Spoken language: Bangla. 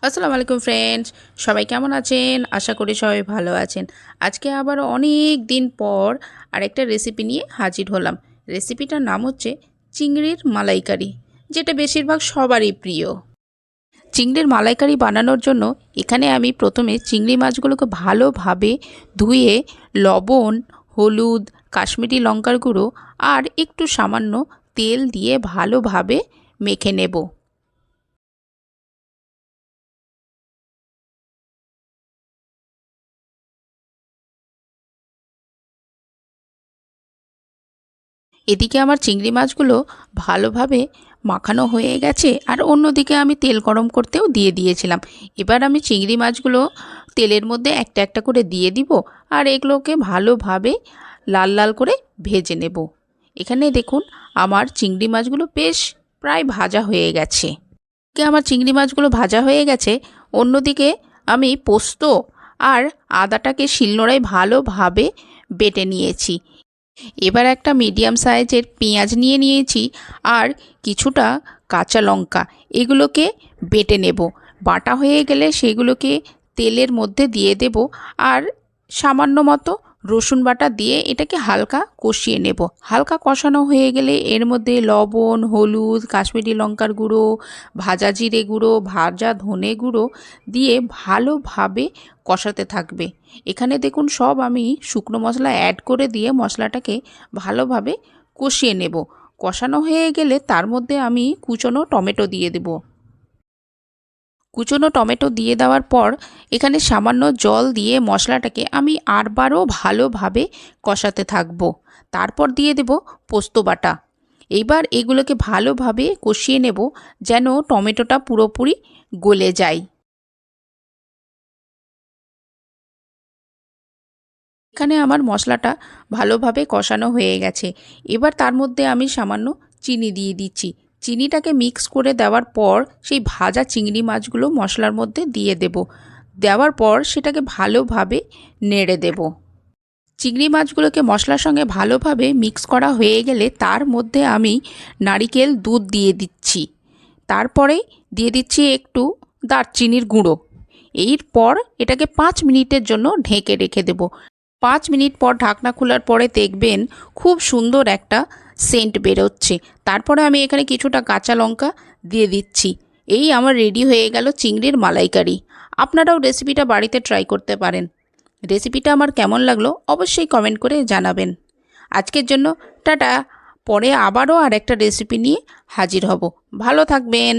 আসসালামু আলাইকুম ফ্রেন্ডস, সবাই কেমন আছেন? আশা করি সবাই ভালো আছেন। আজকে আবার অনেক দিন পর আরেকটা রেসিপি নিয়ে হাজির হলাম। রেসিপিটার নাম হচ্ছে চিংড়ির মালাইকারি, যেটা বেশিরভাগ সবারই প্রিয়। চিংড়ির মালাইকারি বানানোর জন্য এখানে আমি প্রথমে চিংড়ি মাছগুলোকে ভালোভাবে ধুয়ে লবণ, হলুদ, কাশ্মীরি লঙ্কার গুঁড়ো আর একটু সামান্য তেল দিয়ে ভালোভাবে মেখে নেব। এদিকে আমার চিংড়ি মাছগুলো ভালোভাবে মাখানো হয়ে গেছে, আর অন্যদিকে আমি তেল গরম করতেও দিয়ে দিয়েছিলাম। এবার আমি চিংড়ি মাছগুলো তেলের মধ্যে একটা একটা করে দিয়ে দিব, আর এগুলোকে ভালোভাবে লাল লাল করে ভেজে নেব। এখানে দেখুন আমার চিংড়ি মাছগুলো বেশ প্রায় ভাজা হয়ে গেছে। আমার চিংড়ি মাছগুলো ভাজা হয়ে গেছে, অন্যদিকে আমি পোস্ত আর আদাটাকে শিলনোড়ায় ভালোভাবে বেটে নিয়েছি। এবার একটা মিডিয়াম সাইজের পেঁয়াজ নিয়ে নিয়েছি আর কিছুটা কাঁচা লঙ্কা, এগুলোকে বেটে নেব। বাটা হয়ে গেলে সেগুলোকে তেলের মধ্যে দিয়ে দেব, আর সামান্য মতো রসুন বাটা দিয়ে এটাকে হালকা কষিয়ে নেব। হালকা কষানো হয়ে গেলে এর মধ্যে লবণ, হলুদ, কাশ্মীরি লঙ্কার গুঁড়ো, ভাজা জিরে গুঁড়ো, ভাজা ধনে গুঁড়ো দিয়ে ভালোভাবে কষাতে থাকবে। এখানে দেখুন সব আমি শুকনো মশলা অ্যাড করে দিয়ে মশলাটাকে ভালোভাবে কষিয়ে নেব। কষানো হয়ে গেলে তার মধ্যে আমি কুচনো টমেটো দিয়ে দেব। কুচনো টমেটো দিয়ে দেওয়ার পর এখানে সামান্য জল দিয়ে মশলাটাকে আমি আরবারও ভালোভাবে কষাতে থাকব। তারপর দিয়ে দেব পোস্ত বাটা। এইবার এগুলোকে ভালোভাবে কষিয়ে নেব যেন টমেটোটা পুরোপুরি গলে যায়। এখানে আমার মশলাটা ভালোভাবে কষানো হয়ে গেছে। এবার তার মধ্যে আমি সামান্য চিনি দিয়ে দিচ্ছি। চিনিটাকে মিক্স করে দেওয়ার পর সেই ভাজা চিংড়ি মাছগুলো মশলার মধ্যে দিয়ে দেব। দেওয়ার পর সেটাকে ভালোভাবে নেড়ে দেব। চিংড়ি মাছগুলোকে মশলার সঙ্গে ভালোভাবে মিক্স করা হয়ে গেলে তার মধ্যে আমি নারিকেল দুধ দিয়ে দিচ্ছি। তারপরে দিয়ে দিচ্ছি একটু দারচিনির গুঁড়ো। এরপর এটাকে 5 মিনিটের জন্য ঢেকে রেখে দেব। 5 মিনিট পর ঢাকনা খোলার পরে দেখবেন খুব সুন্দর একটা সেন্ট বেরোচ্ছে। তারপরে আমি এখানে কিছুটা কাঁচা লঙ্কা দিয়ে দিচ্ছি। এই আমার রেডি হয়ে গেল চিংড়ির মালাইকারি। আপনারাও রেসিপিটা বাড়িতে ট্রাই করতে পারেন। রেসিপিটা আমার কেমন লাগলো অবশ্যই কমেন্ট করে জানাবেন। আজকের জন্য টাটা। পরে আবারও আরেকটা রেসিপি নিয়ে হাজির হব। ভালো থাকবেন।